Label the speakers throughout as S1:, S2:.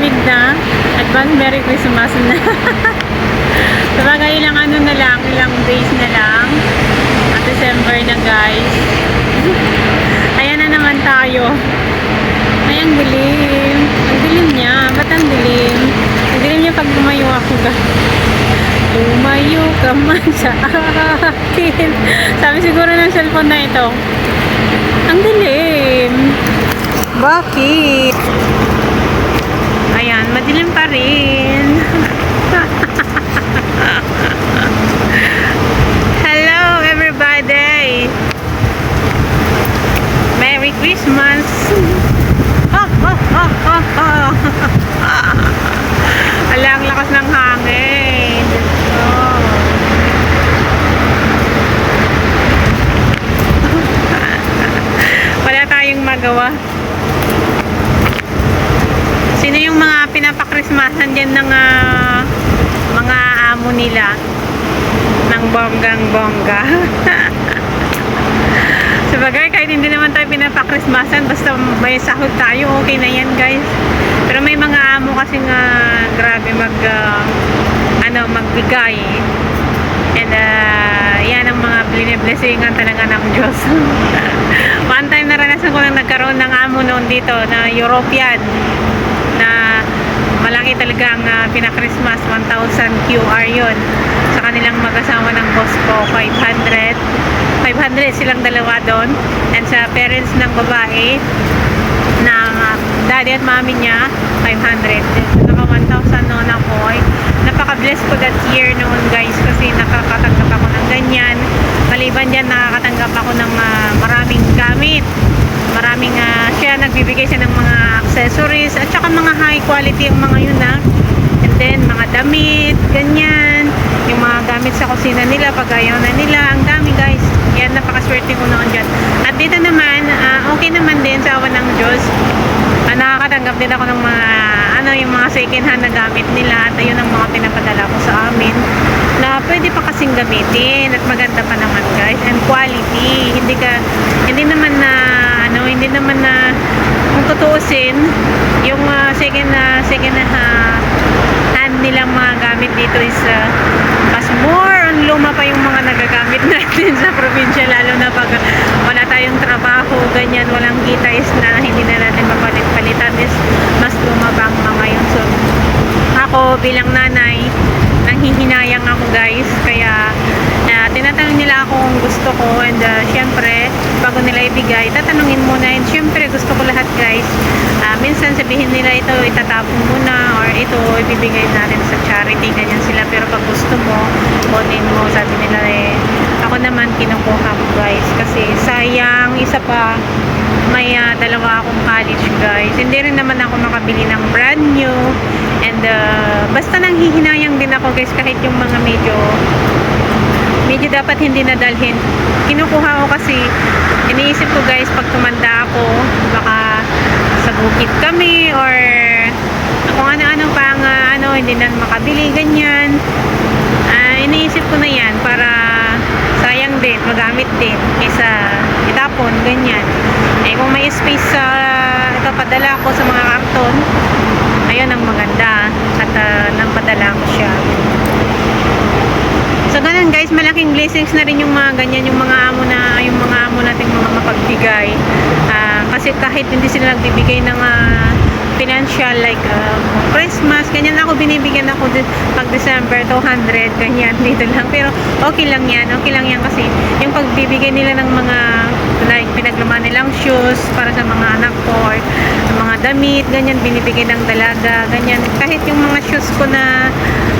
S1: malamig na. Advance Merry Christmas na. Sabagay ilang ano na lang, ilang days na lang. At December na guys. Ayan na naman tayo. Ay, ang dilim. Ang dilim niya. Ba't ang dilim? Ang dilim niya pag lumayo ako guys. Lumayo ka man sa akin. Sabi siguro ng cellphone na ito. Ang dilim. Bakit? Ayan, madilim pa rin. Hello everybody. Merry Christmas. Ala, ang lakas ng hangin. Oh. Wala tayong magawa. Sino yung mga pinapakrismasan dyan ng mga amo nila ng bonggang bongga? Sabagay, kahit hindi naman tayo pinapakrismasan, basta may sahod tayo, okay na yan guys. Pero may mga amo kasi nga grabe magbigay. And yan ang mga blessingan talaga ng Diyos. One time naranasan ko nang nagkaroon ng amo noon dito na European na malaki talaga ang pinakrismas, 1,000 QR yun. Sa kanilang mag-asawa ng boss ko, 500 silang dalawa doon. And sa parents ng babae na daddy at mami niya, 500. Naka 1,000 noon ako. Napaka-blessed ko that year noon guys kasi nakakatanggap ako ng ganyan. Maliban dyan, nakakatanggap ako ng maraming gamit. Maraming siya nagbibigay siya ng mga accessories at saka mga high quality yung mga yun and then mga damit, ganyan, yung mga gamit sa kusina nila pag ayaw na nila, ang dami guys. Yan, napakaswerte ko noon dyan. At dito naman, okay naman din sa awa ng Diyos. Nakakatanggap din ako ng mga yung mga second hand na gamit nila at ayun ang mga pinapadala ko sa amin na pwede pa kasing gamitin at maganda pa naman guys, and quality. Hindi naman na kung tutuusin yung second hand nilang mga gamit dito is mas more on luma pa yung mga nagagamit natin sa probinsya, lalo na pag wala tayong trabaho, ganyan, walang kita is na hindi na natin mapalit-palitan is mas lumabang mga yun. So ako bilang nanay, nanghihinayang ako guys, kaya tinatanong nila ako kung gusto ko, and syempre bago nila ibigay, tatanungin muna, and syempre gusto ko lahat guys. Minsan sabihin nila ito itatapon muna or ito ibibigay natin sa charity, ganyan sila, pero pag gusto mo kunin mo, sabi nila ako naman kinukuha ko guys kasi sayang. Isa pa, may dalawa akong college guys, hindi rin naman ako makabili ng brand new, and basta nang hihinayang din ako guys kahit yung mga medyo dapat hindi nadalhin, kinukuha ko kasi iniisip ko guys pag tumanda ako baka sa bukid kami or kung ano-ano pang hindi na makabili, ganyan. Iniisip ko na yan para sayang din, magamit din kaysa itapon, ganyan. Kung may space sa ito, padala ko sa mga karton, ayun ang maganda at napadala ko siya. So ganun guys, malaking blessings na rin yung mga ganyan, yung mga amo nating mga mapagbigay. Kasi kahit hindi sila nagbibigay ng financial like Christmas, ganyan ako, binibigyan ako pag December 200, ganyan dito lang, pero okay lang yan kasi yung pagbibigay nila ng mga like pinaglaman nilang shoes para sa mga anak ko or mga damit, ganyan, binibigay ng dalaga, ganyan, kahit yung mga shoes ko na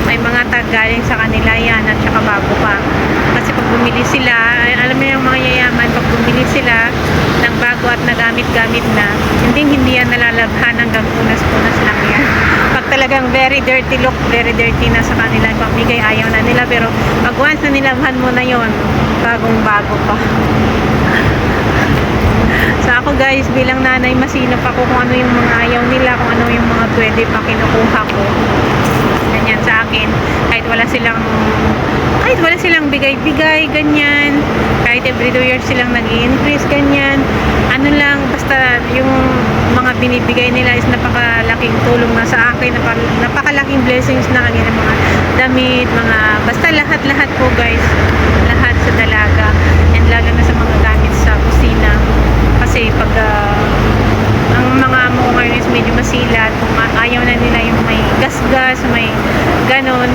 S1: may mga tag galing sa kanila yan at saka bago pa. Kasi pag bumili sila, alam mo yung mga yayaman, pag bumili sila ng bago at nagamit-gamit na, hindi yan nalalabhan, hanggang punas-punas lang yan. Pag talagang very dirty look, very dirty na sa kanila, pagbigay ayaw na nila, pero pag once na nilabhan mo na yon, bagong-bago pa. So ako guys, bilang nanay, masinop ako kung ano yung mga ayaw nila, kung ano yung mga pwede pa, kinukuha ko. Ganyan sa akin, kahit wala silang bigay-bigay, ganyan, kahit every 2 years silang nag-i-increase, ganyan, ano lang, basta yung mga binibigay nila is napakalaki napakalaking tulong na sa akin, napakalaking blessings na kanila mga damit, mga basta lahat-lahat po guys, lahat sa dalaga, and lalo na sa mga gamit sa kusina. Kasi pag ang mga amo ko ngayon is medyo masilat, kung ayaw na nila yung may gas-gas, may ganon,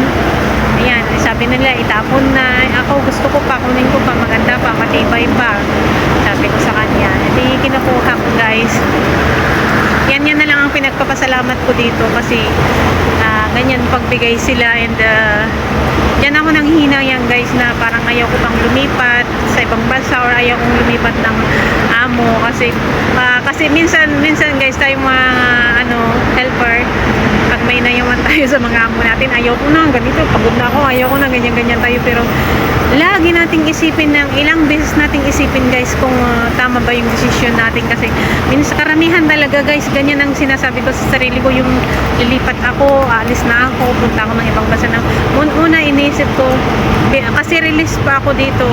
S1: ayan, sabi nila itapon na. Ako gusto ko pa, kunin ko pa, maganda pa, matibay pa, sabi ko sa kanya. Hindi kinukuha ko guys. Yan na lang ang pinagpapasalamat ko dito kasi ganyan pagbigay sila, and yan ako nang hinayang guys na parang ayaw ko pang lumipat sa ibang bansa or ayaw kong lumipat ng amo kasi minsan guys tayong mga helper, pag may naiwan tayo sa mga amo natin, ayaw ko na ganito, pagod na ako, ayaw ko na ganyan tayo, pero lagi nating isipin ng ilang beses nating isipin guys kung tama ba yung desisyon natin, kasi minsan karamihan talaga guys ganyan ang sinasabi ko sa sarili ko, yung lilipat ako, alis na ako, punta ako ng ibang bansa na una iniisip ko kasi release pa ako dito.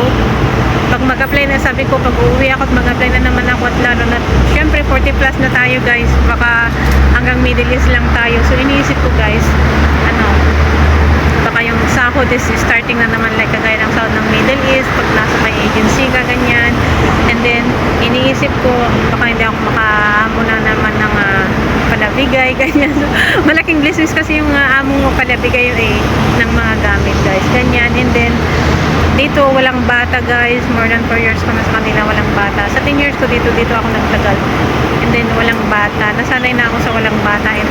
S1: Pag mag-apply na, sabi ko pag uuwi ako at mag-apply na naman ako, at lalo na syempre 40 plus na tayo guys, baka hanggang Middle East lang tayo, so iniisip ko guys baka yung sahod is starting na naman like kagaya ng sahod ng Middle East pag nasa may agency ka ganyan, and then iniisip ko baka hindi ako makaamuna naman ng palabigay ganyan. So, malaking blessings kasi yung amo mo palabigay ng mga gamit guys ganyan, and then dito walang bata guys, more than 4 years ko na sa kanila, walang bata. Sa 10 years ko dito ako nagtagal, and then walang bata, nasanay na ako sa walang bata, and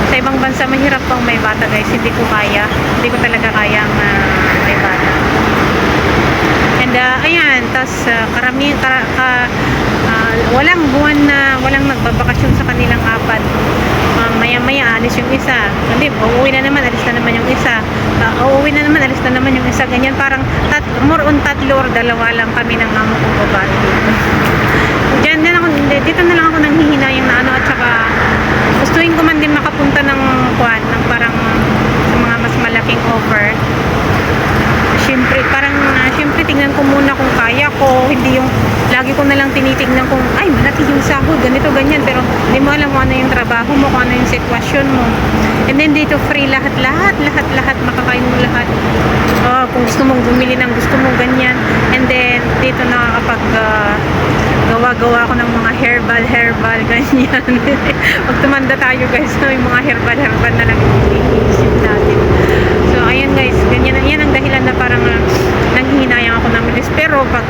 S1: sa ibang bansa mahirap pang may bata guys, hindi ko talaga kaya ang may bata. And ayan, tas walang buwan na walang nagbabakasyon sa kanilang apat. Maya alis yung isa, hindi, uuwi na naman, alis na naman yung isa, uuwi na naman, alis na naman yung isa, ganyan, parang more on tatlo or dalawa lang kami ng amo kong babae dito na lang ako nanghihinayang na at saka gustuin ko man din makapunta ng parang sa mga mas malaking offer. Siyempre tingnan ko muna kung kaya ko, hindi yung lagi ko na lang tinitingnan kung ay malaki yung sahod, ganito ganyan, pero hindi mo alam kung ano yung trabaho mo, kung ano yung sitwasyon mo. And then dito free lahat, makakain mo lahat. Kung gusto mong bumili ng gusto mo ganyan, and then dito nakakapag gawa ko ng mga herbal ganyan. Pag tumanda tayo guys, yung mga herbal na lang iisip natin. So ayan guys, yan ang dahilan na parang nanghihinayang ako ng bilis. Pero pag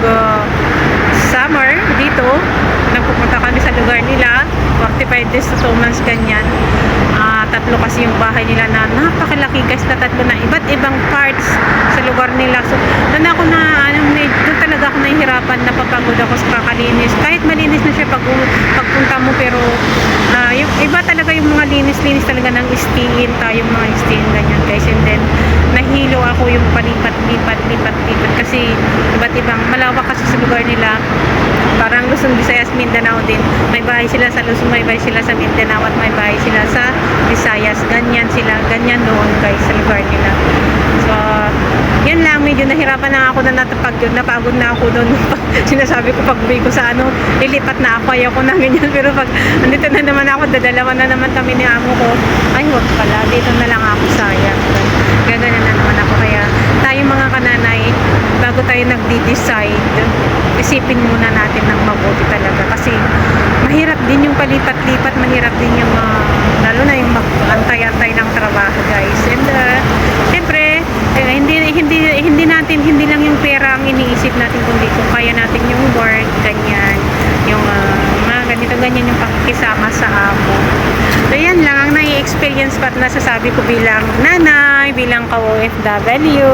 S1: summer dito, nagpupunta kami sa lugar nila, 45 days to 2 months ganyan. Tatlo kasi yung bahay nila na napakalaki guys, na tatlo na iba't ibang parts sa lugar nila. So doon talaga ako nahihirapan, napapagod ako sa kakalinis. Kahit malinis na siya pagpunta mo, pero yung iba talaga yung mga linis talaga ng istiin yung mga istiin ganyan guys. And then nahilo ako yung palipat kasi iba't ibang malawak kasi sa lugar nila, parang Luzon, Visayas, Mindanao din. May bahay sila sa Luzon, may bahay sila sa Mindanao, at may bahay sila sa Visayas. Ganyan doon guys sa lugar nila. So yan lang, medyo nahirapan na ako na napagod na ako doon. Sinasabi ko pag uwi ko sa lilipat na ako, ayaw ko na ganyan. Pero pag andito na naman ako, dadalawa na naman kami ni amo ko, ay wag pala, dito na lang ako, sayang. Gaganan na naman ako. Kaya tayo mga kananay, bago tayo nagde-decide, isipin muna natin ng mabuti talaga, kasi mahirap din yung palipat-lipat, mahirap din yung lalo na yung mag-antay-antay ng trabaho guys. And siyempre hindi lang yung pera ang iniisip natin, kundi kung kaya natin yung work ganyan, yung mga ganyan yung pakikisama sa amo. So yan lang ang nai-experience ko at nasasabi ko bilang nanay, bilang ka-OFW.